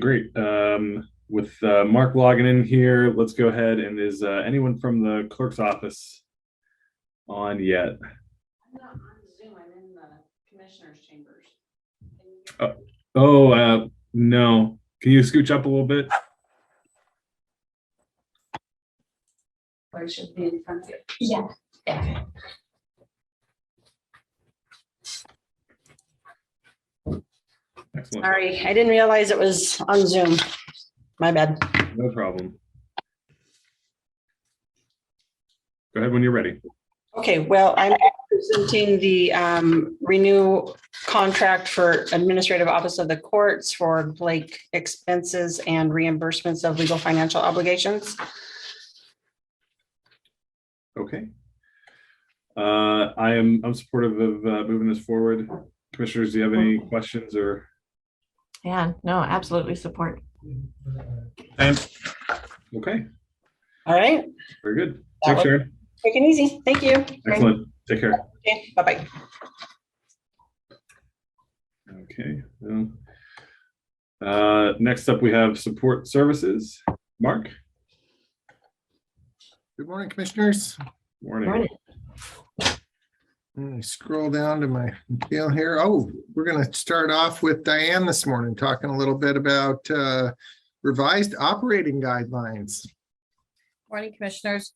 Great. With Mark logging in here, let's go ahead and is anyone from the clerk's office on yet? I'm not on Zoom. I'm in the commissioner's chambers. No. Can you scooch up a little bit? Or it should be in front of you. Yeah. Yeah. Excellent. Sorry, I didn't realize it was on Zoom. My bad. No problem. Go ahead when you're ready. Okay, well, I'm presenting the renew contract for Administrative Office of the Courts for Blake expenses and reimbursements of legal financial obligations. Okay. I'm supportive of moving this forward. Commissioners, do you have any questions or? Yeah, no, absolutely support. Okay, All right, very good. That Thanks, was- Sharon. quick and easy. Thank you. Excellent. Take care. Okay, bye-bye. Okay. Next up, we have support services. Mark. Good morning, commissioners. Morning. Let me scroll down to my deal here. Oh, we're going to start off with Diane this morning, talking a little bit about revised operating guidelines. Morning, Commissioners.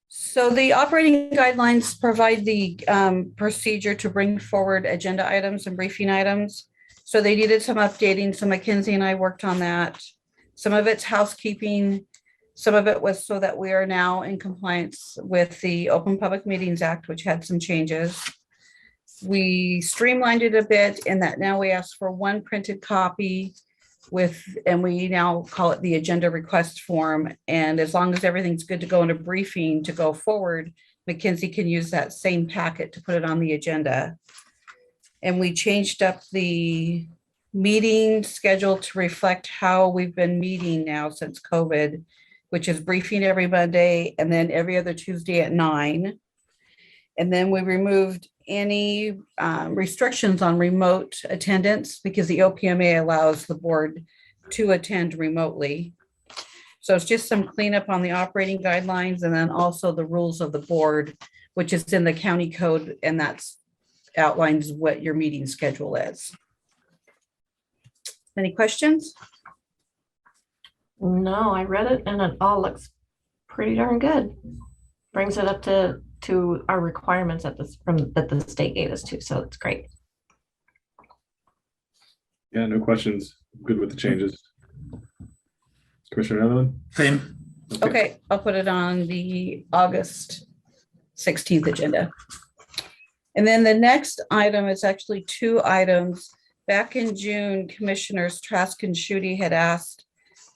So the operating guidelines provide the procedure to bring forward agenda items and briefing items. So they needed some updating. So Mackenzie and I worked on that. Some of it's housekeeping. Some of it was so that we are now in compliance with the Open Public Meetings Act, which had some changes. We streamlined it a bit in that now we ask for one printed copy and we now call it the agenda request form. And as long as everything's good to go in a briefing to go forward, Mackenzie can use that same packet to put it on the agenda. And we changed up the meeting schedule to reflect how we've been meeting now since COVID, which is briefing every Monday and then every other Tuesday at 9. And then we removed any restrictions on remote attendance because the OPMA allows the board to attend remotely. So it's just some cleanup on the operating guidelines and then also the rules of the board, which is in the county code, and that's outlines what your meeting schedule is. Any questions? No, I read it and it all looks pretty darn good. Brings it up to our requirements that the state gave us to, so it's great. Yeah, no questions. Good with the changes. Commissioner Netherland? Same. Okay, I'll put it on the August 16th agenda. And then the next item is actually 2 items. Back in June, Commissioners Trask and Schutte had asked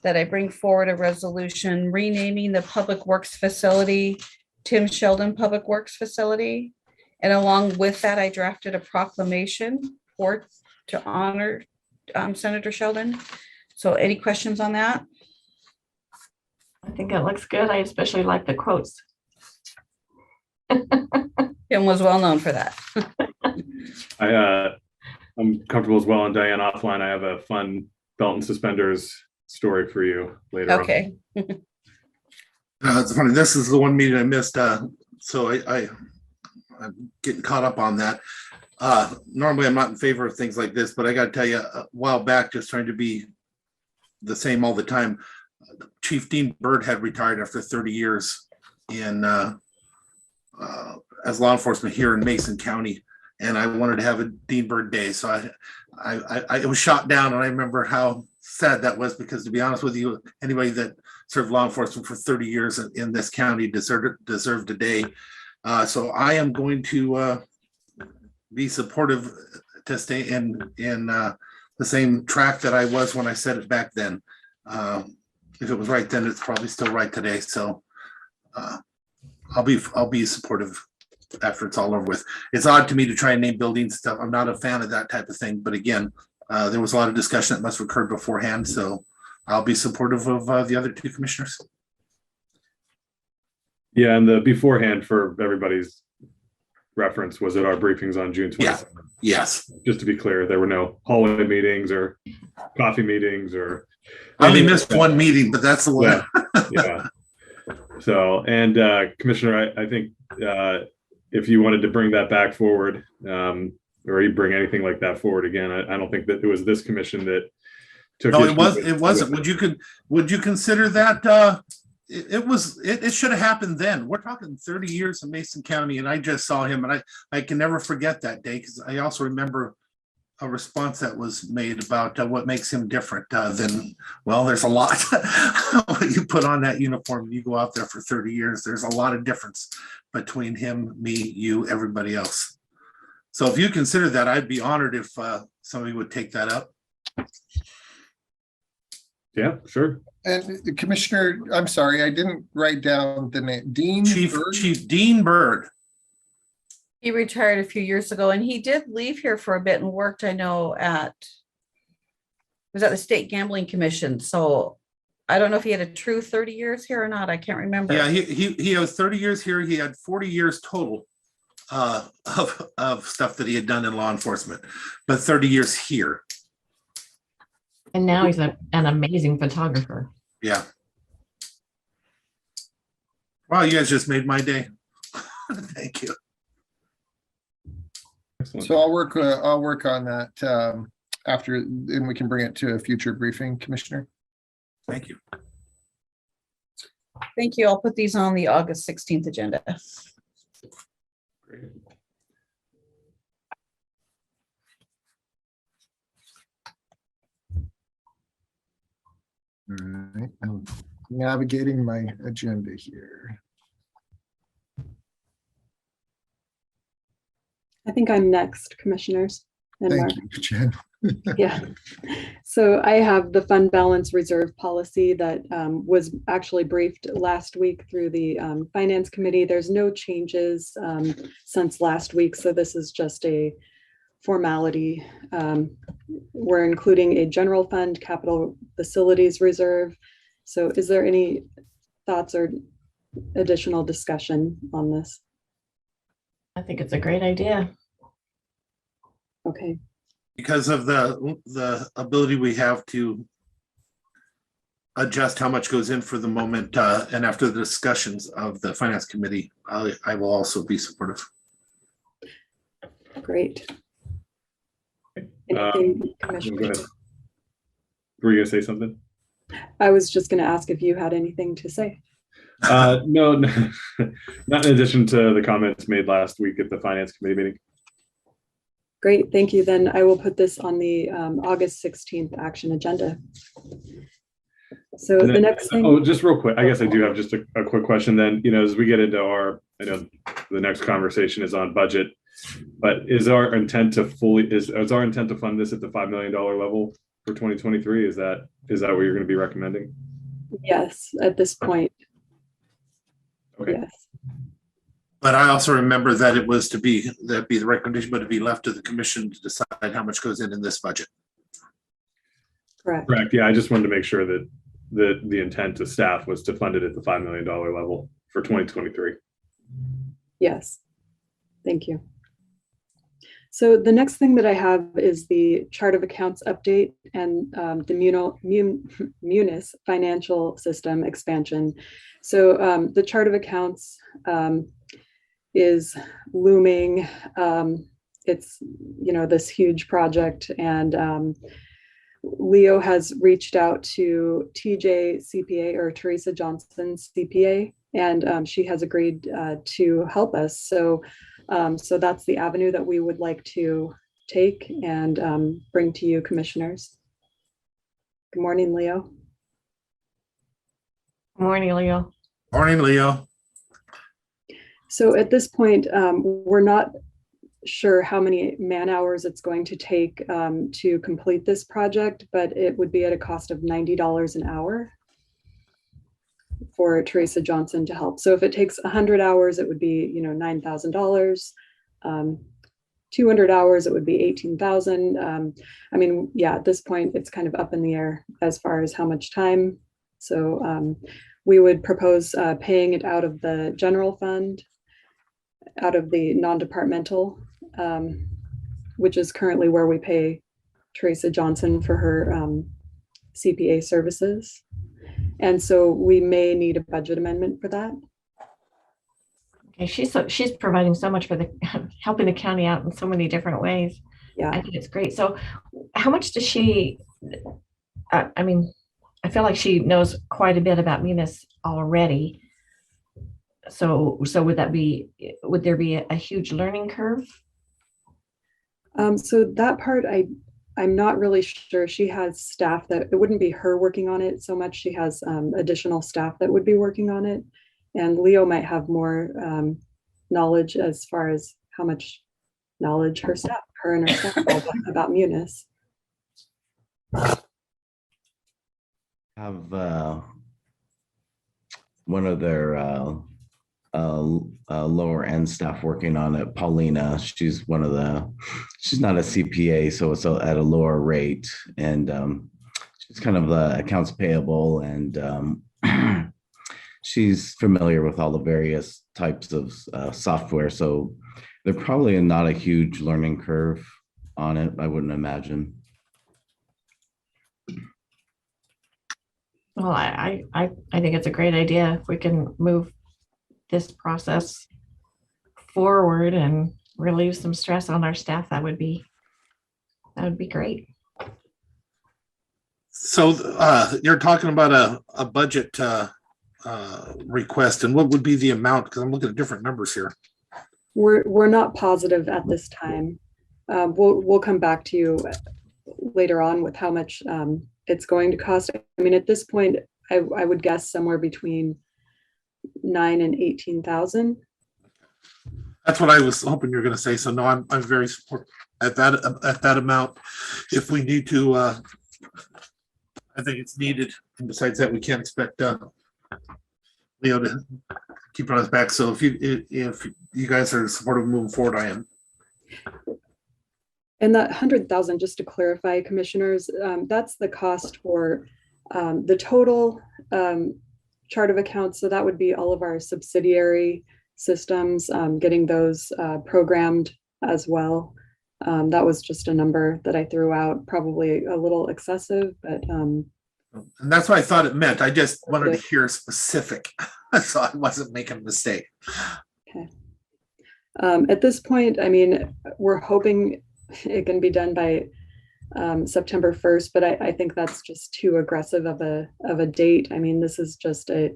that I bring forward a resolution renaming the Public Works Facility Tim Sheldon Public Works Facility. And along with that, I drafted a proclamation to honor Senator Sheldon. So any questions on that? I think it looks good. I especially like the quotes. Tim was well known for that. I'm comfortable as well. And Diane, offline, I have a fun belt and suspenders story for you later on. Okay. It's funny. This is the one meeting I missed, so I'm getting caught up on that. Normally, I'm not in favor of things like this, but I got to tell you, a while back, just trying to be the same all the time, Chief Dean Byrd had retired after 30 years in as law enforcement here in Mason County, and I wanted to have a Dean Byrd Day, so I was shot down, and I remember how sad that was because, to be honest with you, anybody that served law enforcement for 30 years in this county deserved a day. So I am going to be supportive to stay in the same track that I was when I said it back then. If it was right then, it's probably still right today. So I'll be supportive after it's all over with. It's odd to me to try and name buildings stuff. I'm not a fan of that type of thing. But again, there was a lot of discussion that must have occurred beforehand. So I'll be supportive of the other 2 commissioners. Yeah, and the beforehand for everybody's reference was at our briefings on June 27th. Yes. Just to be clear, there were no hallway meetings or coffee meetings or. I only missed one meeting, but that's the one. Yeah. So, and Commissioner, I think if you wanted to bring that back forward, or you bring anything like that forward again, I don't think that it was this commission that took. No, issue it wasn't. Would you consider that it should have happened then? We're talking 30 years in Mason County, and I just saw him, and I can never forget that day, because I also remember a response that was made about what makes him different than, well, there's a lot. You put on that uniform and you go out there for 30 years, there's a lot of difference between him, me, you, everybody else. So if you consider that, I'd be honored if somebody would take that up. Yeah, sure. And Commissioner, I'm sorry, I didn't write down the name. Dean Bird? Chief Dean Bird. He retired a few years ago, and he did leave here for a bit and worked, I know, was at the State Gambling Commission. So I don't know if he had a true 30 years here or not. I can't remember. Yeah, he has 30 years here. He had 40 years total of stuff that he had done in law enforcement, but 30 years here. And now he's an amazing photographer. Yeah. Wow, you guys just made my day. Thank you. Excellent. So I'll work on that after, and we can bring it to a future briefing, Commissioner. Thank you. Thank you. I'll put these on the August 16th agenda. Great. All right, I'm navigating my agenda here. I think I'm next, commissioners. And Mark. Thank you, Jen. Yeah. So I have the fund balance reserve policy that was actually briefed last week through the finance committee. There's no changes since last week. So this is just a formality. We're including a general fund capital facilities reserve. So is there any thoughts or additional discussion on this? I think it's a great idea. Okay. Because of the ability we have to adjust how much goes in for the moment, and after the discussions of the finance committee, I will also be supportive. Great. Go Commissioner? ahead. Were you gonna say something? I was just going to ask if you had anything to say. No, not in addition to the comments made last week at the finance committee meeting. Great, thank you. Then I will put this on the August 16th action agenda. So the next thing. Oh, just real quick. I guess I do have just a quick question then, as we get into I know the next conversation is on budget, but is our intent to fund this at the $5 million level for 2023? Is that what you're going to be recommending? Yes, at this point. Okay. Yes. But I also remember that it was to be the recommendation, but to be left to the commission to decide how much goes in this budget. Correct. Correct. Yeah, I just wanted to make sure that the intent of staff was to fund it at the $5 million level for 2023. Yes. Thank you. So the next thing that I have is the chart of accounts update and the Munis financial system expansion. So the chart of accounts is looming. It's, this huge project, and Leo has reached out to TJ CPA, or Teresa Johnson CPA, and she has agreed to help us. So that's the avenue that we would like to take and bring to you, commissioners. Good morning, Leo. Good morning, Leo. Morning, Leo. So at this point, we're not sure how many man hours it's going to take to complete this project, but it would be at a cost of $90 an hour for Teresa Johnson to help. So if it takes 100 hours, it would be, $9,000. 200 hours, it would be 18,000. At this point, it's kind of up in the air as far as how much time. So we would propose paying it out of the general fund, out of the non-departmental which is currently where we pay Teresa Johnson for her CPA services. And so we may need a budget amendment for that. Okay, she's providing so much for the helping the county out in so many different ways. Yeah. I think it's great. So how much does she, I mean, I feel like she knows quite a bit about Munis already. So would there be a huge learning curve? So that part, I'm not really sure. She has staff that, it wouldn't be her working on it so much. She has additional staff that would be working on it. And Leo might have more knowledge as far as how much knowledge her and her staff have about Munis. Have one of their lower end staff working on it, Paulina. She's not a CPA, so it's at a lower rate, and she's kind of the accounts payable, and she's familiar with all the various types of software. So they're probably not a huge learning curve on it, I wouldn't imagine. Well, I think it's a great idea if we can move this process forward and relieve some stress on our staff. That would be great. So you're talking about a budget request, and what would be the amount? Because I'm looking at different numbers here. We're not positive at this time. We'll come back to you later on with how much it's going to cost. I mean, at this point, I would guess somewhere between 9,000 and 18,000. That's what I was hoping you're going to say. So no, I'm very supportive at that amount. If we need to, I think it's needed. And besides that, we can't expect Leo to keep on his back. So if you guys are supportive of moving forward, I am. And that 100,000, just to clarify, commissioners, that's the cost for the total chart of accounts. So that would be all of our subsidiary systems, getting those programmed as well. That was just a number that I threw out, probably a little excessive, but. And that's what I thought it meant. I just wanted to hear specific, so I wasn't making a mistake. Okay. At this point, I mean, we're hoping it can be done by September 1st, but I think that's just too aggressive of a date. I mean, this is just a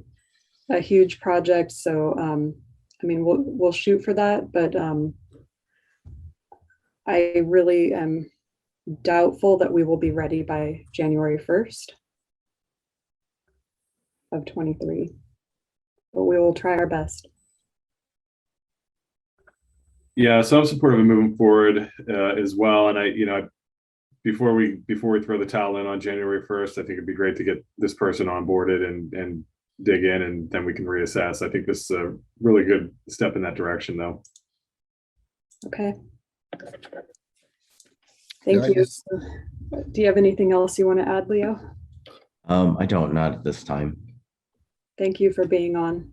huge project, so I mean, we'll shoot for that, but I really am doubtful that we will be ready by January 1st of 23, but we will try our best. Yeah, so I'm supportive of moving forward as well. And before we throw the towel in on January 1st, I think it'd be great to get this person onboarded and dig in, and then we can reassess. I think this is a really good step in that direction, though. Okay. Thank you. Do you have anything else you want to add, Leo? I don't, not at this time. Thank you for being on.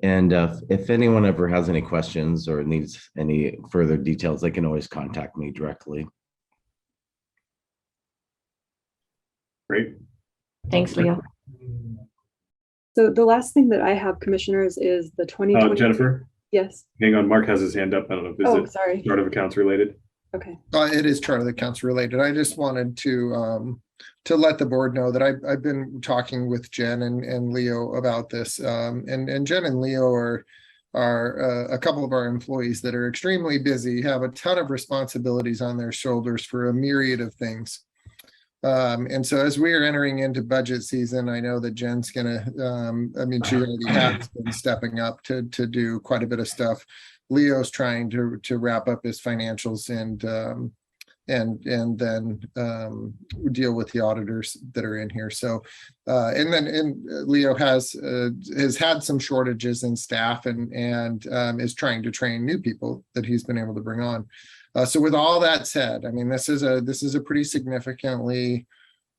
And if anyone ever has any questions or needs any further details, they can always contact me directly. Great. Thanks, Leo. So the last thing that I have, commissioners, is the 2020. Jennifer? Yes. Hang on, Mark has his hand up. I don't know if Sorry. Chart of accounts related. Okay. It is chart of accounts related. I just wanted to let the board know that I've been talking with Jen and Leo about this. And Jen and Leo are a couple of our employees that are extremely busy, have a ton of responsibilities on their shoulders for a myriad of things. And so as we are entering into budget season, I know that Jen's gonna, she already has been stepping up to do quite a bit of stuff. Leo's trying to wrap up his financials and then deal with the auditors that are in here. So, and Leo has had some shortages in staff and is trying to train new people that he's been able to bring on. So with all that said, I mean, this is a pretty significantly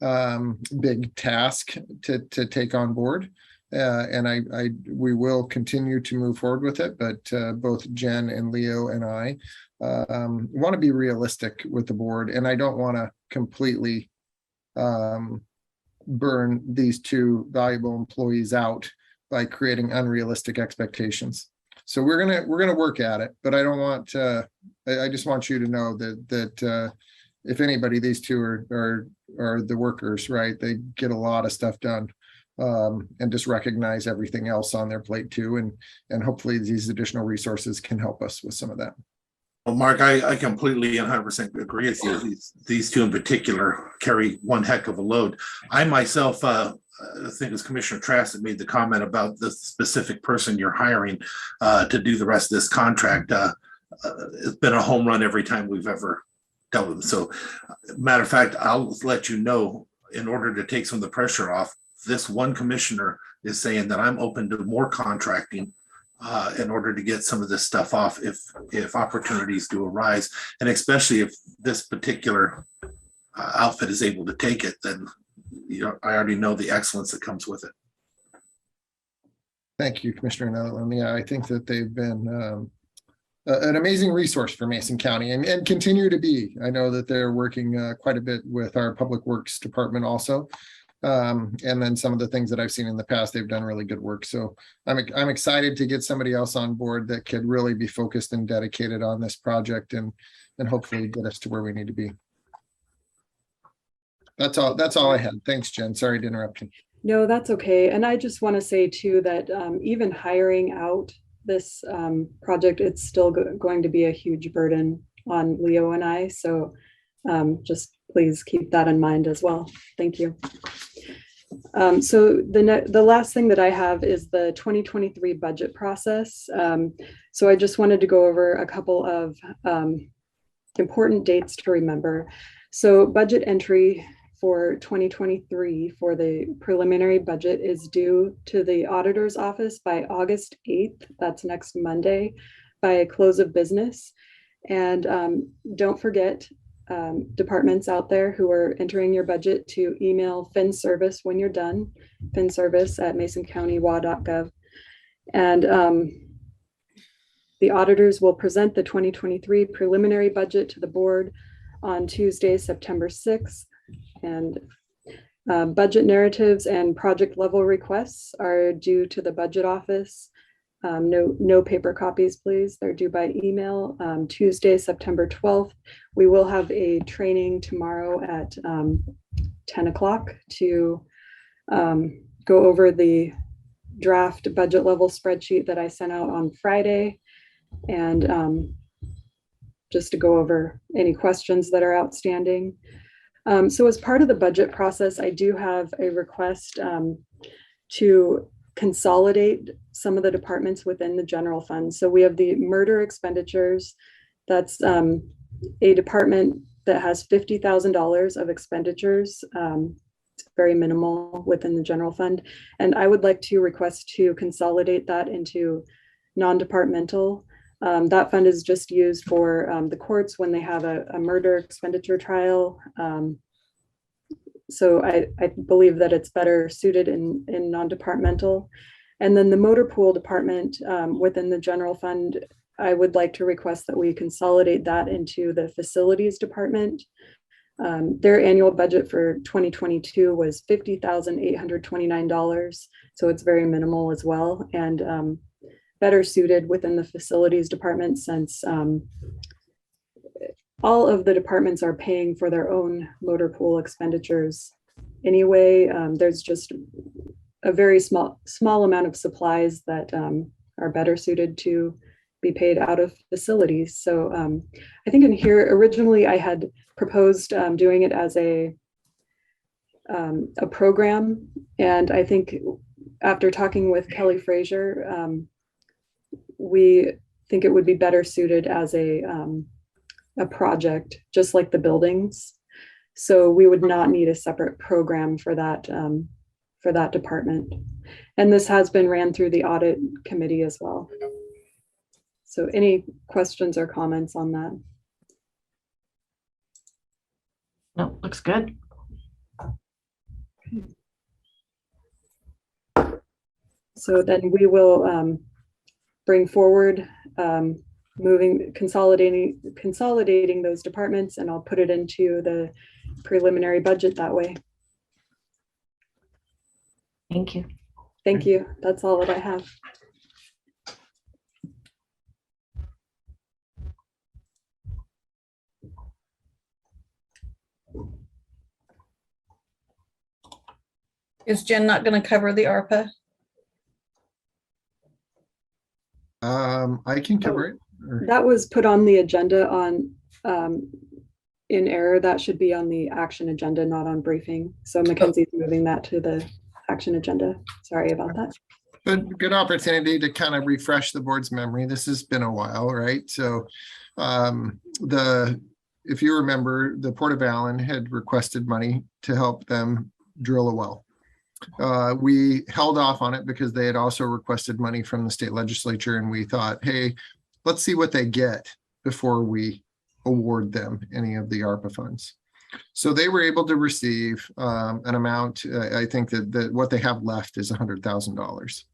big task to take on board. And we will continue to move forward with it, but both Jen and Leo and I want to be realistic with the board, and I don't want to completely burn these two valuable employees out by creating unrealistic expectations. So we're gonna work at it, but I don't want to. I just want you to know that if anybody, these two are the workers, right? They get a lot of stuff done, and just recognize everything else on their plate too, and hopefully these additional resources can help us with some of that. Well, Mark, I completely and 100% agree with you. These two in particular carry one heck of a load. I myself, I think it was Commissioner Trask that made the comment about the specific person you're hiring to do the rest of this contract. It's been a home run every time we've ever dealt with them. So, matter of fact, I'll let you know, in order to take some of the pressure off, this one commissioner is saying that I'm open to more contracting in order to get some of this stuff off if opportunities do arise, and especially if this particular outfit is able to take it, then I already know the excellence that comes with it. Thank you, Commissioner Netherland. Yeah, I think that they've been an amazing resource for Mason County and continue to be. I know that they're working quite a bit with our Public Works Department also. And then some of the things that I've seen in the past, they've done really good work. So I'm excited to get somebody else on board that could really be focused and dedicated on this project and hopefully get us to where we need to be. That's all I had. Thanks, Jen. Sorry to interrupt you. No, that's okay. And I just want to say too that even hiring out this project, it's still going to be a huge burden on Leo and I. So just please keep that in mind as well. Thank you. So the last thing that I have is the 2023 budget process. So I just wanted to go over a couple of important dates to remember. So budget entry for 2023 for the preliminary budget is due to the auditor's office by August 8th. That's next Monday by close of business. And don't forget, departments out there who are entering your budget to email FinService when you're done, finservice@masoncountywa.gov. And the auditors will present the 2023 preliminary budget to the board on Tuesday, September 6th. And budget narratives and project level requests are due to the budget office. No paper copies, please. They're due by email Tuesday, September 12th. We will have a training tomorrow at 10 o'clock to go over the draft budget level spreadsheet that I sent out on Friday, and just to go over any questions that are outstanding. So as part of the budget process, I do have a request to consolidate some of the departments within the general fund. So we have the murder expenditures. That's a department that has $50,000 of expenditures. It's very minimal within the general fund. And I would like to request to consolidate that into non-departmental. That fund is just used for the courts when they have a murder expenditure trial. So I believe that it's better suited in non-departmental. And then the motor pool department within the general fund, I would like to request that we consolidate that into the facilities department. Their annual budget for 2022 was $50,829. So it's very minimal as well, and better suited within the facilities department, since all of the departments are paying for their own motor pool expenditures anyway. There's just a very small amount of supplies that are better suited to be paid out of facilities. So I think in here, originally I had proposed doing it as a program. And I think after talking with Kelly Frazier, we think it would be better suited as a project, just like the buildings. So we would not need a separate program for that department. And this has been ran through the audit committee as well. So any questions or comments on that? No, looks good. So then we will bring forward consolidating those departments, and I'll put it into the preliminary budget that way. Thank you. Thank you. That's all that I have. Is Jen not going to cover the ARPA? I can cover it. or- That was put on the agenda on, in error. That should be on the action agenda, not on briefing. So Mackenzie's moving that to the action agenda. Sorry about that. Good opportunity to kind of refresh the board's memory. This has been a while, right? So if you remember, the Port of Allen had requested money to help them drill a well. We held off on it because they had also requested money from the state legislature, and we thought, hey, let's see what they get before we award them any of the ARPA funds. So they were able to receive an amount. I think that what they have left is $100,000.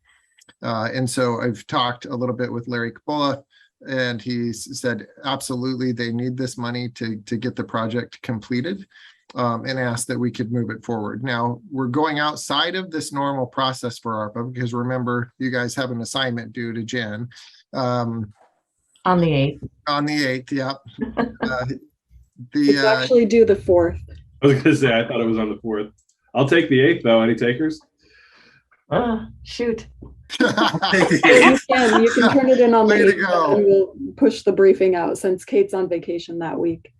And so I've talked a little bit with Larry Capola, and he said, absolutely, they need this money to get the project completed, and asked that we could move it forward. Now, we're going outside of this normal process for ARPA, because remember, you guys have an assignment due to Jen. On the 8th. On the 8th, yeah. It's actually due the 4th. I was gonna say, I thought it was on the 4th. I'll take the 8th though. Any takers? Shoot. You can turn it in on the Way to 8th, go. and we'll push the briefing out since Kate's on vacation that week.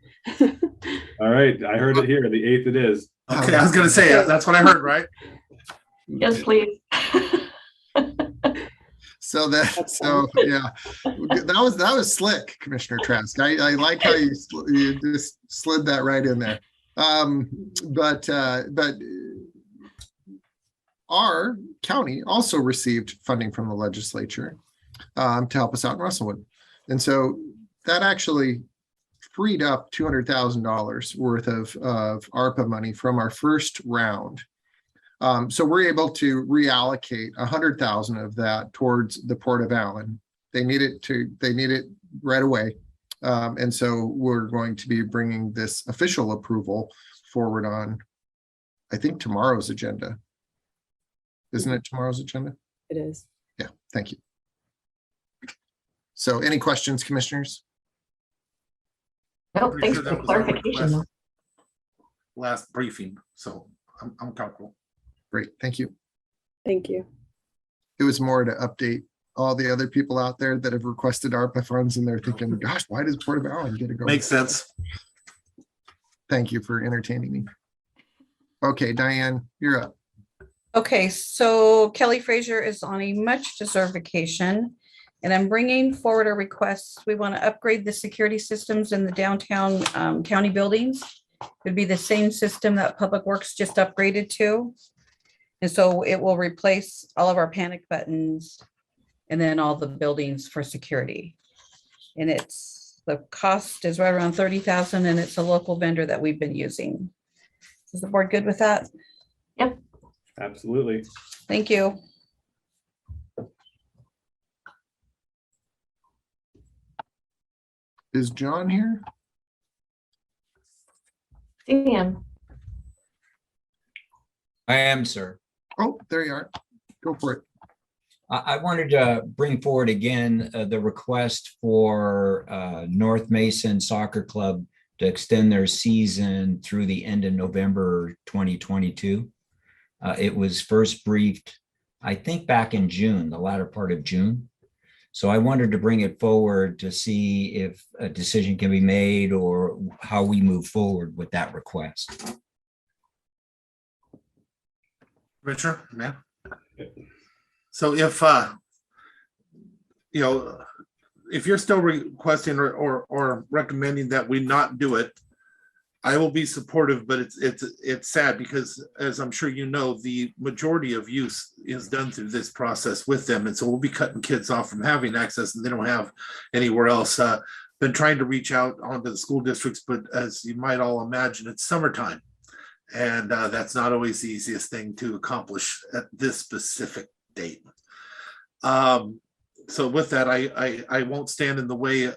All right, I heard it here. The 8th it is. Okay, I was gonna say, that's what I heard, right? Yes, please. So yeah, that was slick, Commissioner Trask. I like how you just slid that right in there. But our county also received funding from the legislature to help us out in Russellwood, and so that actually freed up $200,000 worth of ARPA money from our first round. So we're able to reallocate 100,000 of that towards the Port of Allen. They need it right away. And so we're going to be bringing this official approval forward on, I think, tomorrow's agenda. Isn't it tomorrow's agenda? It is. Yeah, thank you. So any questions, commissioners? No, Pretty thanks sure for that the was our clarification. though. Last briefing, so I'm comfortable. Great, thank you. Thank you. It was more to update all the other people out there that have requested ARPA funds, and they're thinking, gosh, why does Port of Allen get to go? Makes sense. Thank you for entertaining me. Okay, Diane, you're up. Okay, so Kelly Fraser is on a much deserved vacation, and I'm bringing forward a request. We want to upgrade the security systems in the downtown county buildings. It'd be the same system that Public Works just upgraded to. And so it will replace all of our panic buttons and then all the buildings for security. And the cost is right around 30,000, and it's a local vendor that we've been using. Is the board good with that? Yep. Absolutely. Thank you. Is John here? Sam, I am, sir. Oh, there you are. Go for it. I wanted to bring forward again the request for North Mason Soccer Club to extend their season through the end of November 2022. It was first briefed, I think, back in June, the latter part of June. So I wanted to bring it forward to see if a decision can be made or how we move forward with that request. Richard, man. So if if you're still requesting or recommending that we not do it, I will be supportive, but it's sad because, as I'm sure you know, the majority of use is done through this process with them, and so we'll be cutting kids off from having access, and they don't have anywhere else. Been trying to reach out onto the school districts, but as you might all imagine, it's summertime, and that's not always the easiest thing to accomplish at this specific date. so with that, I won't stand in the way,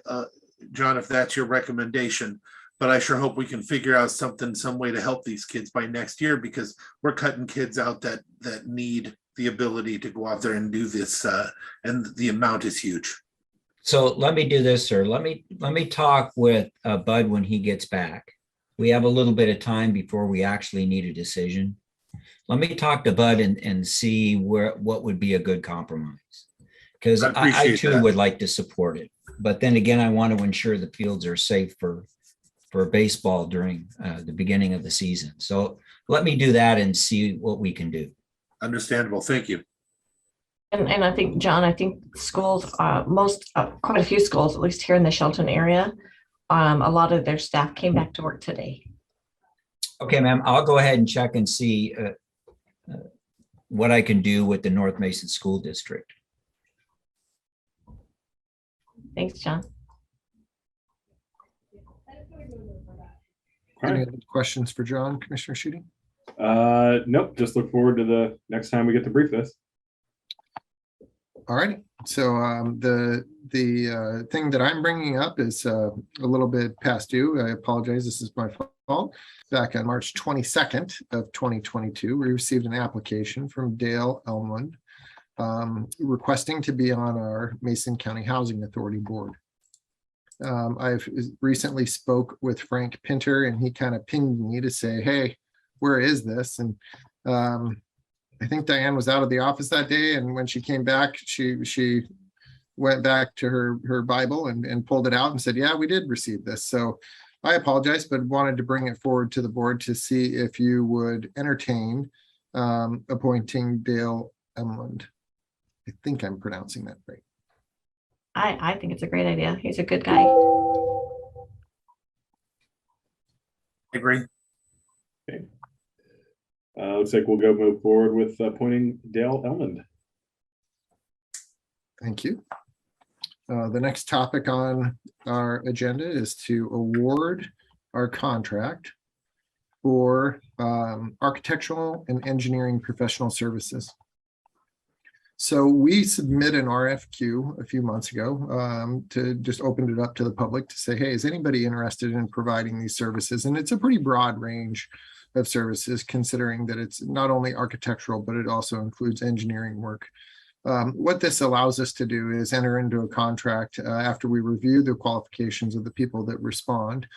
John, if that's your recommendation. But I sure hope we can figure out something, some way to help these kids by next year, because we're cutting kids out that need the ability to go out there and do this, and the amount is huge. So let me do this, sir. Let me talk with Bud when he gets back. We have a little bit of time before we actually need a decision. Let me talk to Bud and see what would be a good compromise. Because I appreciate too that. would like to support it. But then again, I want to ensure the fields are safe for baseball during the beginning of the season. So let me do that and see what we can do. Understandable. Thank you. And I think, John, I think schools, quite a few schools, at least here in the Shelton area, a lot of their staff came back to work today. Okay, ma'am, I'll go ahead and check and see what I can do with the North Mason School District. Thanks, John. Any other questions for John, Commissioner Shooting? Nope, just look forward to the next time we get to brief this. All right, so the thing that I'm bringing up is a little bit past due. I apologize, this is my fault. Back on March 22nd of 2022, we received an application from Dale Elmwood requesting to be on our Mason County Housing Authority Board. I've recently spoke with Frank Pinter, and he kind of pinged me to say, hey, where is this? And I think Diane was out of the office that day, and when she came back, she went back to her Bible and pulled it out and said, yeah, we did receive this. So I apologize, but wanted to bring it forward to the board to see if you would entertain appointing Dale Emlund. I think I'm pronouncing that right. I think it's a great idea. He's a good guy. I agree. Okay. Looks like we'll move forward with appointing Dale Elmond. Thank you. The next topic on our agenda is to award our contract for architectural and engineering professional services. So we submit an RFQ a few months ago to just open it up to the public to say, hey, is anybody interested in providing these services? And it's a pretty broad range of services, considering that it's not only architectural, but it also includes engineering work. What this allows us to do is enter into a contract after we review the qualifications of the people that respond,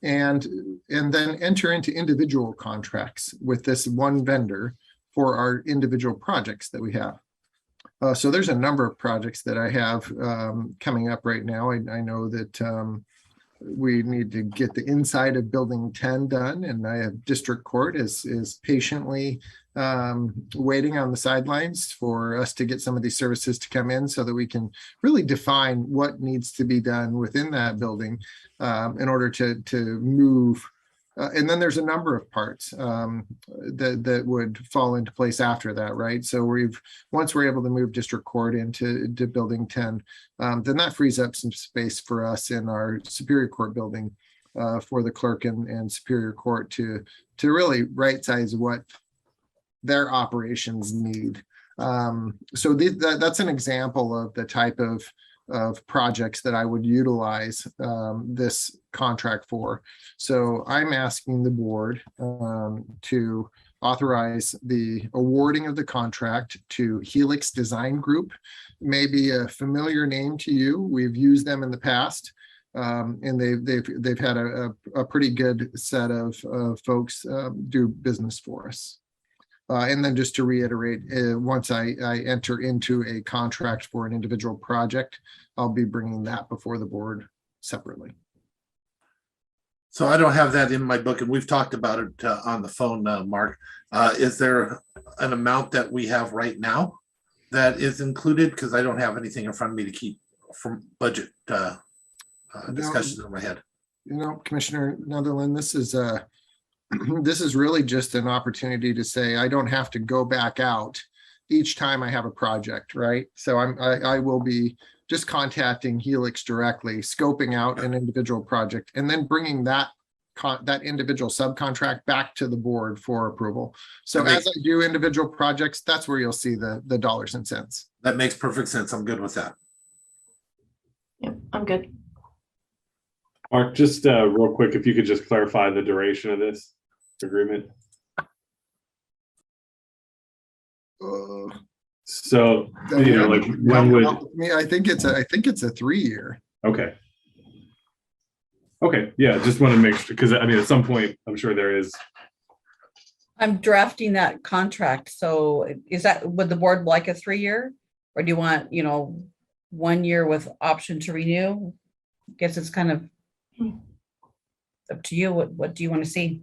and then enter into individual contracts with this one vendor for our individual projects that we have. So there's a number of projects that I have coming up right now. I know that we need to get the inside of building 10 done, and I have district court is patiently waiting on the sidelines for us to get some of these services to come in so that we can really define what needs to be done within that building in order to move. And then there's a number of parts that would fall into place after that, right? So once we're able to move district court into building 10, then that frees up some space for us in our Superior Court building for the clerk and Superior Court to really right size what their operations need. So that's an example of the type of projects that I would utilize this contract for. So I'm asking the board to authorize the awarding of the contract to Helix Design Group. Maybe a familiar name to you. We've used them in the past, and they've had a pretty good set of folks do business for us. And then just to reiterate, once I enter into a contract for an individual project, I'll be bringing that before the board separately. So I don't have that in my book, and we've talked about it on the phone, Mark. Is there an amount that we have right now that is included? Because I don't have anything in front of me to keep from budget discussions in my head. You know, Commissioner Netherland, this is really just an opportunity to say I don't have to go back out each time I have a project, right? So I will be just contacting Helix directly, scoping out an individual project, and then bringing that individual subcontract back to the board for approval. So as I do individual projects, that's where you'll see the dollars and cents. That makes perfect sense. I'm good with that. Yep, I'm good. Mark, just real quick, if you could just clarify the duration of this agreement. So, you know, like when would, I think it's a 3-year. okay. Okay, yeah, just want to make sure, because I mean, at some point, I'm sure there is, I'm drafting that contract. So is that, would the board like a 3-year? Or do you want, 1 year with option to renew? Guess it's kind of up to you. What do you want to see?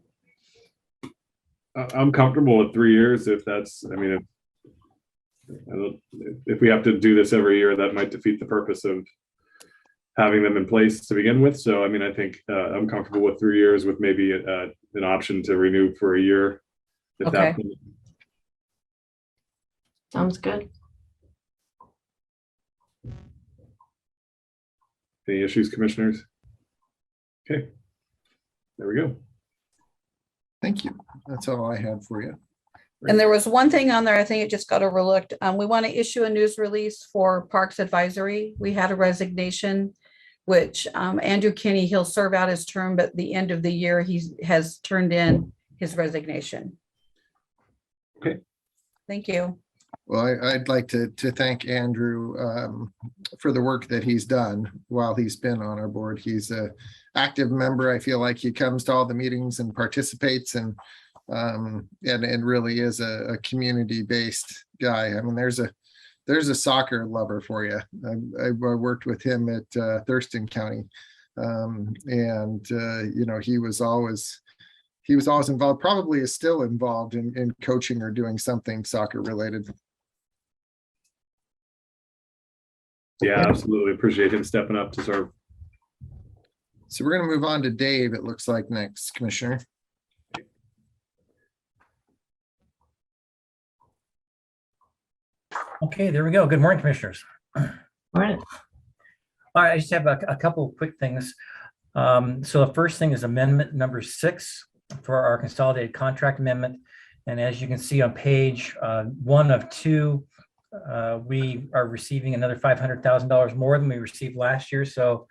I'm comfortable with 3 years if that's, I mean, if we have to do this every year, that might defeat the purpose of having them in place to begin with. So, I mean, I think I'm comfortable with 3 years with maybe an option to renew for a year. If Okay. that, Sounds good. any issues, commissioners? Okay, there we go. Thank you. That's all I had for you. And there was one thing on there, I think it just got overlooked. We want to issue a news release for Parks Advisory. We had a resignation, which Andrew Kinney, he'll serve out his term, but at the end of the year, he has turned in his resignation. Okay. Thank you. Well, I'd like to thank Andrew for the work that he's done while he's been on our board. He's a active member. I feel like he comes to all the meetings and participates and really is a community-based guy. I mean, there's a soccer lover for you. I worked with him at Thurston County, he was always involved, probably is still involved in coaching or doing something soccer related. Yeah, absolutely. Appreciate him stepping up to serve. So we're going to move on to Dave, it looks like next, Commissioner. Okay, there we go. Good morning, commissioners. All right. All right, I just have a couple of quick things. So the first thing is amendment number 6 for our consolidated contract amendment. And as you can see on page 1 of 2, we are receiving another $500,000 more than we received last year. So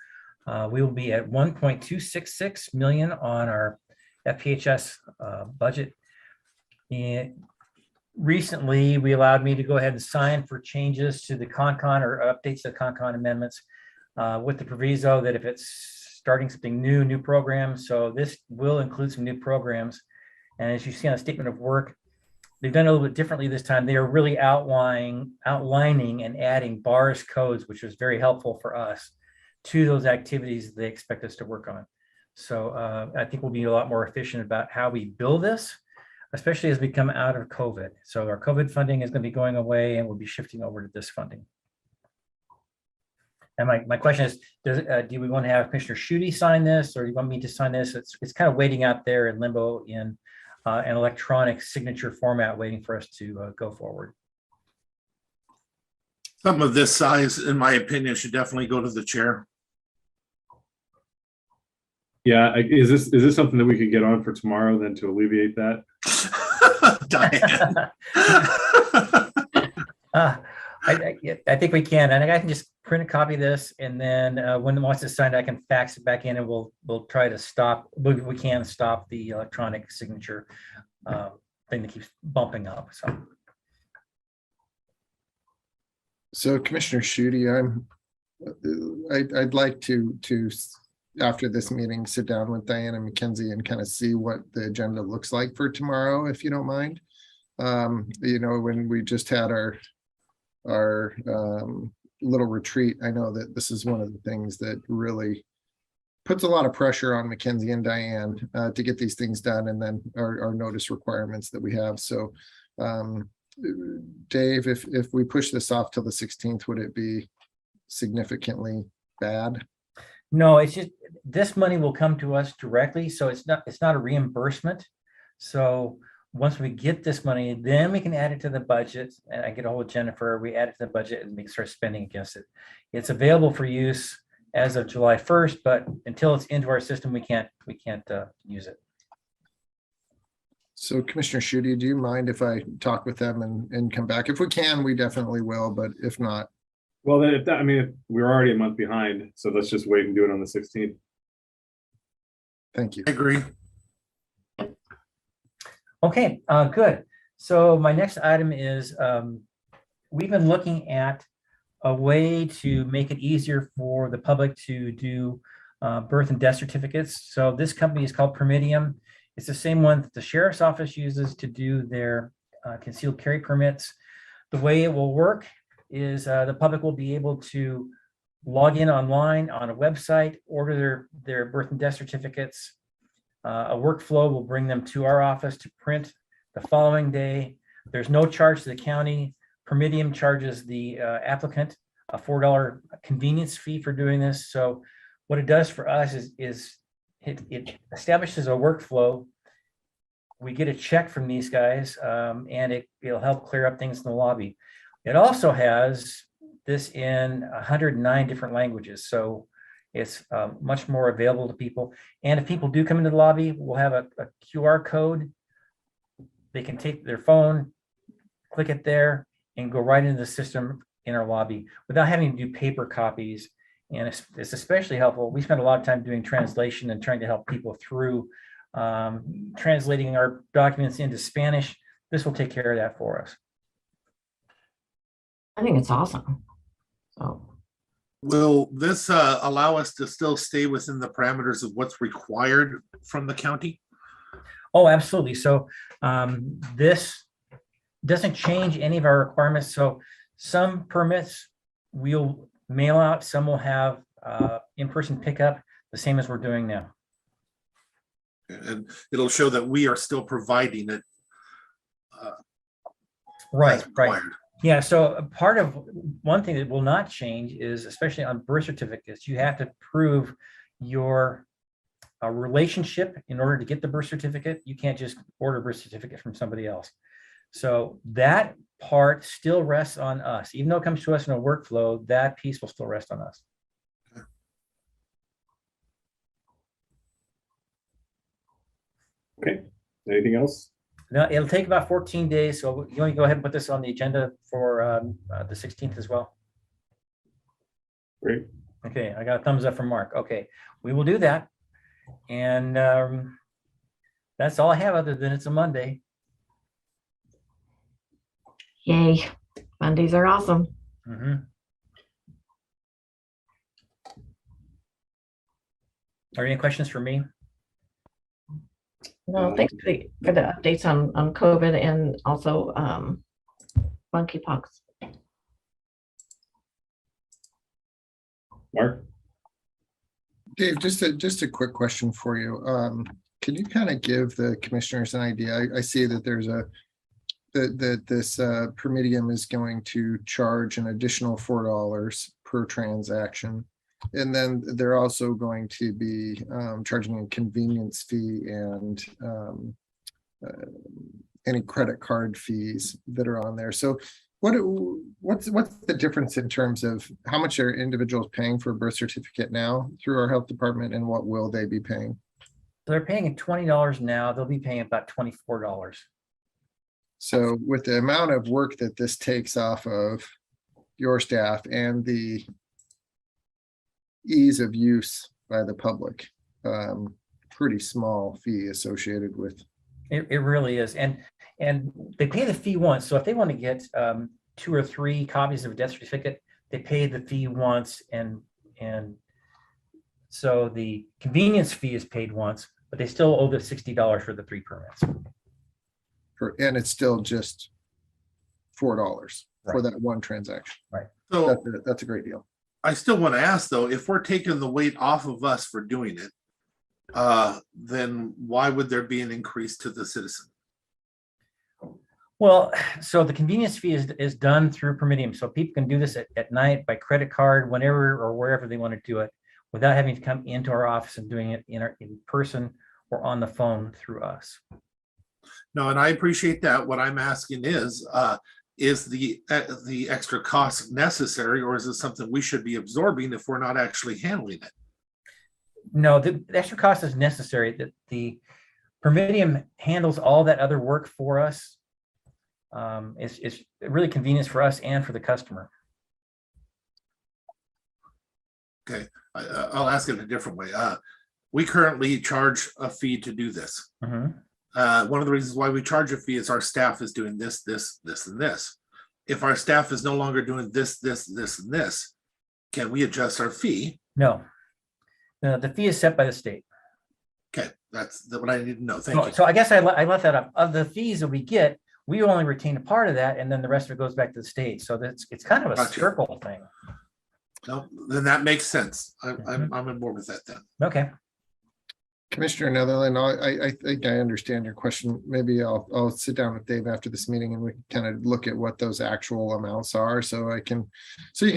we will be at 1.266 million on our FPHS budget. And recently, we allowed me to go ahead and sign for changes to the CONCON or updates to the CONCON amendments with the proviso that if it's starting something new programs. So this will include some new programs. And as you see on the statement of work, they've done it a little bit differently this time. They are really outlining and adding bars codes, which was very helpful for us to those activities they expect us to work on. So I think we'll be a lot more efficient about how we build this, especially as we come out of COVID. So our COVID funding is going to be going away and we'll be shifting over to this funding. And my question is, do we want to have Commissioner Schutte sign this, or do you want me to sign this? It's kind of waiting out there in limbo in an electronic signature format, waiting for us to go forward. Some of this size, in my opinion, should definitely go to the chair. Yeah, is this something that we could get on for tomorrow then to alleviate that? Diane. I think we can, and I can just print a copy of this, and then when once it's signed, I can fax it back in, and we'll try to stop. We can stop the electronic signature thing that keeps bumping up. So Commissioner Schutte, I'd like to after this meeting sit down with Diana McKenzie and kind of see what the agenda looks like for tomorrow, if you don't mind. When we just had our little retreat, I know that this is one of the things that really puts a lot of pressure on Mackenzie and Diane to get these things done, and then our notice requirements that we have. So Dave, if we push this off till the 16th, would it be significantly bad? No, it's just this money will come to us directly, so it's not a reimbursement. So once we get this money, then we can add it to the budget. And I get a hold of Jennifer, we add it to the budget and we can start spending against it. It's available for use as of July 1st, but until it's into our system, we can't use it. So Commissioner Schutte, do you mind if I talk with them and come back? If we can, we definitely will, but if not, Well, then if that, I mean, if we're already a month behind, so let's just wait and do it on the 16th. Thank you. I agree. Okay, good. So my next item is, we've been looking at a way to make it easier for the public to do birth and death certificates. So this company is called Permidium. It's the same one that the sheriff's office uses to do their concealed carry permits. The way it will work is the public will be able to log in online on a website, order their birth and death certificates. A workflow will bring them to our office to print the following day. There's no charge to the county. Permidium charges the applicant a $4 convenience fee for doing this. So what it does for us is it establishes a workflow. We get a check from these guys, and it'll help clear up things in the lobby. It also has this in 109 different languages. So it's much more available to people. And if people do come into the lobby, we'll have a QR code. They can take their phone, click it there, and go right into the system in our lobby without having to do paper copies. And it's especially helpful. We spend a lot of time doing translation and trying to help people through translating our documents into Spanish. This will take care of that for us. I think it's awesome. So Will this allow us to still stay within the parameters of what's required from the county? Oh, absolutely. So this doesn't change any of our requirements. So some permits we'll mail out, some will have in-person pickup, the same as we're doing now. And it'll show that we are still providing it. Right, as required. right. Yeah, so part of one thing that will not change is, especially on birth certificates, you have to prove your relationship in order to get the birth certificate. You can't just order a birth certificate from somebody else. So that part still rests on us. Even though it comes to us in a workflow, that piece will still rest on us. Okay, anything else? Now, it'll take about 14 days. So you want to go ahead and put this on the agenda for the 16th as well? Great. Okay, I got a thumbs up from Mark. Okay, we will do that. And that's all I have, other than it's a Monday. yay, Mondays are awesome. Mhm. Are there any questions for me? No, thanks for the updates on COVID and also monkeypox. Mark? Dave, just a quick question for you. Can you kind of give the commissioners an idea? I see that there's that this Permidium is going to charge an additional $4 per transaction. And then they're also going to be charging a convenience fee and any credit card fees that are on there. So what's the difference in terms of how much are individuals paying for a birth certificate now through our health department, and what will they be paying? They're paying $20 now. They'll be paying about $24. So with the amount of work that this takes off of your staff and the ease of use by the public, pretty small fee associated with. It really is. And they pay the fee once. So if they want to get 2 or 3 copies of a death certificate, they pay the fee once. And so the convenience fee is paid once, but they still owe the $60 for the 3 permits. And it's still just $4 for Right. that one transaction. Right. So That's a great deal. I still want to ask though, if we're taking the weight off of us for doing it, then why would there be an increase to the citizen? Well, so the convenience fee is done through Permidium. So people can do this at night by credit card, whenever or wherever they want to do it, without having to come into our office and doing it in person or on the phone through us. No, and I appreciate that. What I'm asking is the extra cost necessary, or is it something we should be absorbing if we're not actually handling it? No, the extra cost is necessary. That the Permidium handles all that other work for us. It's really convenient for us and for the customer. Okay, I'll ask it a different way. We currently charge a fee to do this. Mhm. One of the reasons why we charge a fee is our staff is doing this, this, this, and this. If our staff is no longer doing this, this, this, and this, can we adjust our fee? No. The fee is set by the state. Okay, that's what I need to know. Thank you. So I guess I left that up. Of the fees that we get, we only retain a part of that, and then the rest of it goes back to the state. So it's kind of a Gotcha. circle thing. No, then that makes sense. I'm on board with that then. Okay. Commissioner Netherland, I think I understand your question. Maybe I'll sit down with Dave after this meeting and we can kind of look at what those actual amounts are, so you can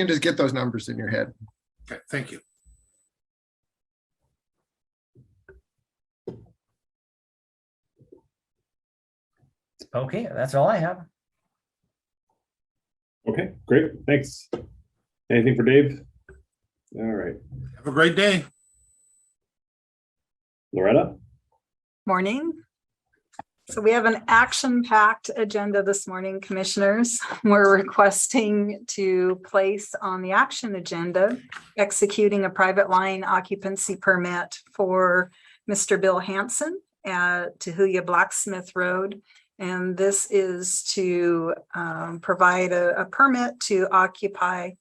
just get those numbers in your head. Okay, thank you. Okay, that's all I have. Okay, great, thanks. Anything for Dave? All right, Have a great day. Loretta? Morning. So we have an action-packed agenda this morning, commissioners. We're requesting to place on the action agenda, executing a private line occupancy permit for Mr. Bill Hanson at Tahuya Blacksmith Road. And this is to provide a permit to occupy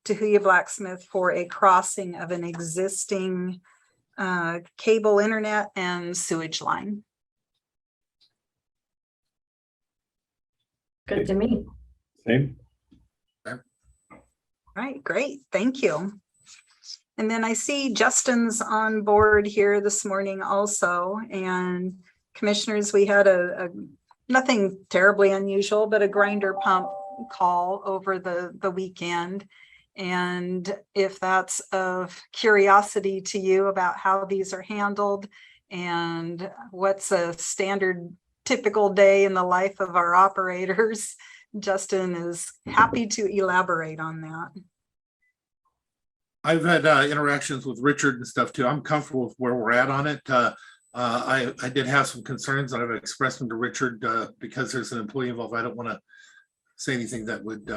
Tahuya Blacksmith for a crossing of an existing cable internet and sewage line. Good to me. Same? Right, great, thank you. And then I see Justin's on board here this morning also. And commissioners, we had a nothing terribly unusual, but a grinder pump call over the weekend. And if that's of curiosity to you about how these are handled and what's a standard typical day in the life of our operators, Justin is happy to elaborate on that. I've had interactions with Richard and stuff too. I'm comfortable with where we're at on it. I did have some concerns and I've expressed them to Richard because there's an employee involved. I don't want to say anything that would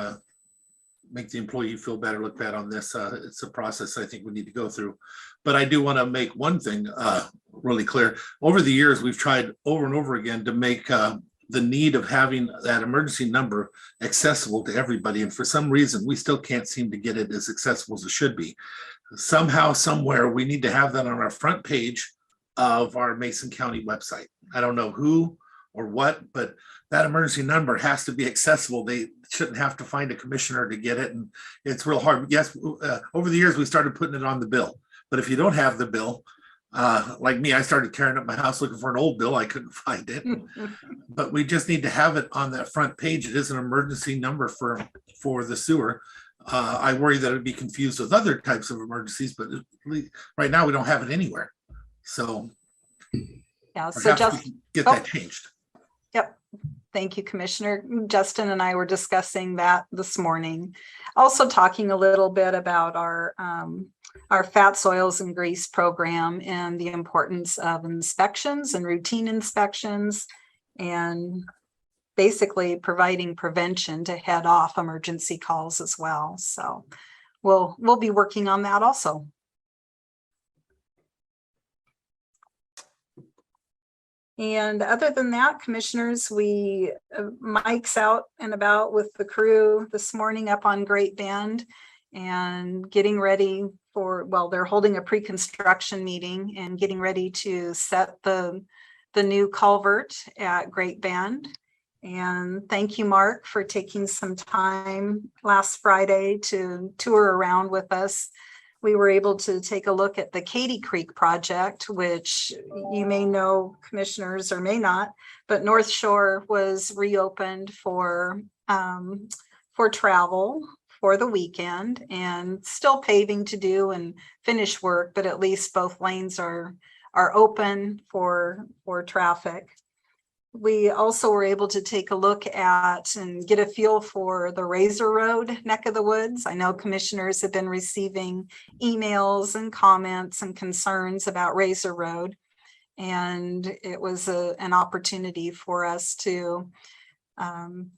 make the employee feel bad or look bad on this. It's a process I think we need to go through. But I do want to make one thing really clear. Over the years, we've tried over and over again to make the need of having that emergency number accessible to everybody. And for some reason, we still can't seem to get it as accessible as it should be. Somehow, somewhere, we need to have that on our front page of our Mason County website. I don't know who or what, but that emergency number has to be accessible. They shouldn't have to find a commissioner to get it. And it's real hard. Yes, over the years, we started putting it on the bill. But if you don't have the bill, like me, I started tearing up my house looking for an old bill. I couldn't find it. But we just need to have it on that front page. It is an emergency number for the sewer. I worry that it'd be confused with other types of emergencies, but right now we don't have it anywhere. So yeah, so just get that changed. Yep. Thank you, Commissioner. Justin and I were discussing that this morning. Also talking a little bit about our fat soils and grease program and the importance of inspections and routine inspections and basically providing prevention to head off emergency calls as well. So we'll be working on that also. And other than that, commissioners, Mike's out and about with the crew this morning up on Great Bend and getting ready for, well, they're holding a pre-construction meeting and getting ready to set the new culvert at Great Bend. And thank you, Mark, for taking some time last Friday to tour around with us. We were able to take a look at the Katy Creek project, which you may know, commissioners, or may not, but North Shore was reopened for travel for the weekend and still paving to do and finish work, but at least both lanes are open for traffic. We also were able to take a look at and get a feel for the Razor Road neck of the woods. I know commissioners have been receiving emails and comments and concerns about Razor Road. And it was an opportunity for us to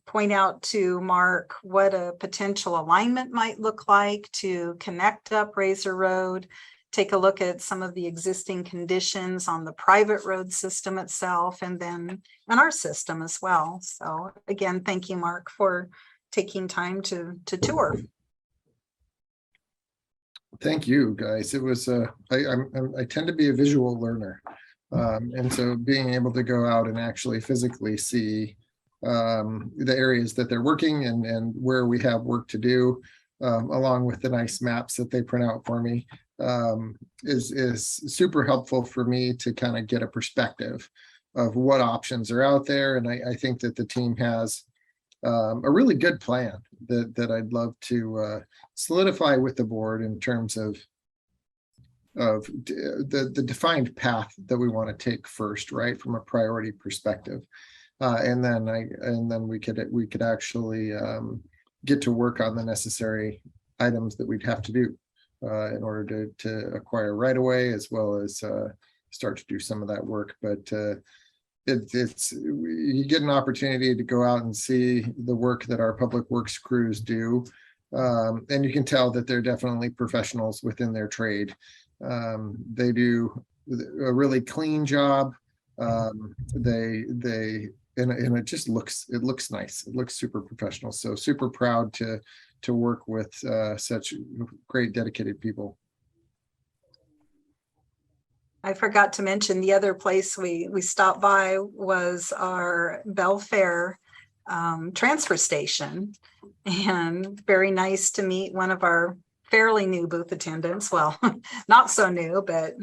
point out to Mark what a potential alignment might look like to connect up Razor Road, take a look at some of the existing conditions on the private road system itself, and then on our system as well. So again, thank you, Mark, for taking time to tour. Thank you, guys. It was I tend to be a visual learner, and so being able to go out and actually physically see the areas that they're working and where we have work to do, along with the nice maps that they print out for me, is super helpful for me to kind of get a perspective of what options are out there. And I think that the team has a really good plan that I'd love to solidify with the board in terms of the defined path that we want to take first, right, from a priority perspective. And then we could actually get to work on the necessary items that we'd have to do in order to acquire right away, as well as start to do some of that work. But it's you get an opportunity to go out and see the work that our public works crews do, and you can tell that they're definitely professionals within their trade. They do a really clean job. And it just looks nice. It looks super professional. So super proud to work with such great dedicated people. I forgot to mention the other place we stopped by was our Belfair transfer station, and very nice to meet one of our fairly new booth attendants. Well, not so new, but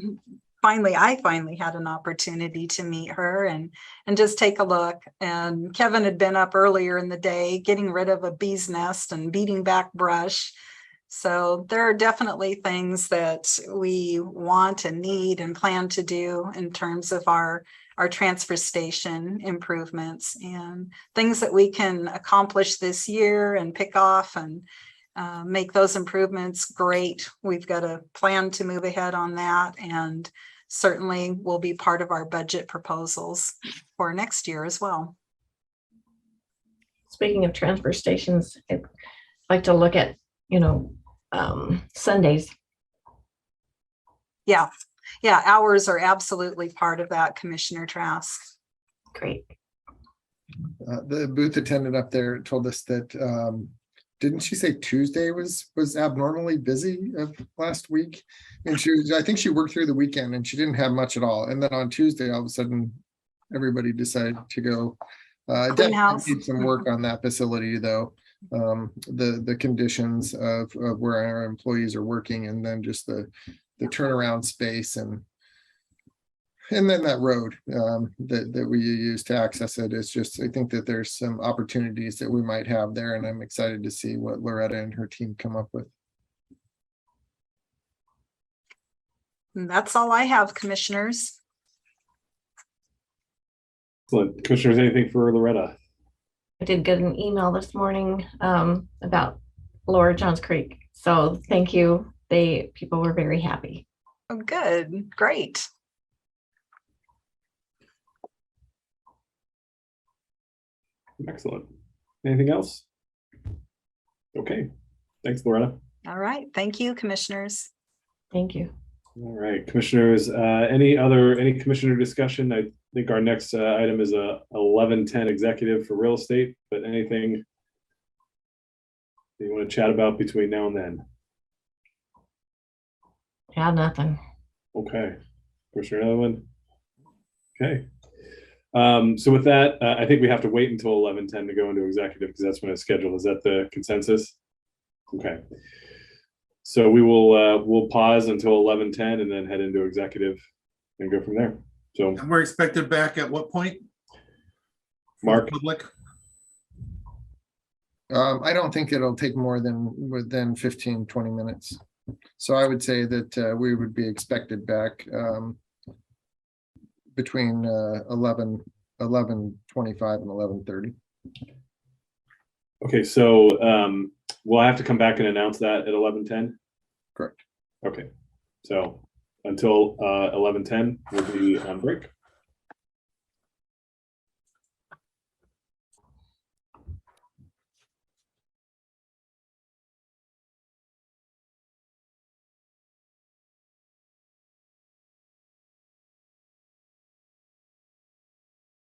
I finally had an opportunity to meet her and just take a look. And Kevin had been up earlier in the day getting rid of a bee's nest and beating back brush. So there are definitely things that we want and need and plan to do in terms of our transfer station improvements and things that we can accomplish this year and pick off and make those improvements great. We've got a plan to move ahead on that, and certainly will be part of our budget proposals for next year as well. Speaking of transfer stations, I'd like to look at, Sundays. Yeah, hours are absolutely part of that, Commissioner Trask. Great. The booth attendant up there told us that, didn't she say Tuesday was abnormally busy of last week? And I think she worked through the weekend and she didn't have much at all. And then on Tuesday, all of a sudden, everybody decided to go. Clean house. Need some work on that facility, though. The conditions of where our employees are working, and then just the turnaround space and then that road that we use to access it is just, I think that there's some opportunities that we might have there, and I'm excited to see what Loretta and her team come up with. And that's all I have, Commissioners. Excellent. Commissioners, anything for Loretta? I did get an email this morning about Lower Johns Creek. So thank you. People were very happy. Oh, good. Great. Excellent. Anything else? Okay. Thanks, Loretta. All right. Thank you, Commissioners. Thank you. All right, Commissioners, any commissioner discussion? I think our next item is a 1110 executive for real estate, but anything you want to chat about between now and then? Yeah, nothing. Okay. Commissioner, another one? Okay. So with that, I think we have to wait until 1110 to go into executive because that's when it's scheduled. Is that the consensus? Okay. So we will we'll pause until 1110 and then head into executive and go from there. So And we're expected back at what point? Mark? Public? I don't think it'll take more than 15, 20 minutes. So I would say that we would be expected back between 11:25 and 11:30. Okay, so we'll have to come back and announce that at 11:10? Correct. Okay, so until 11:10, we'll be on break.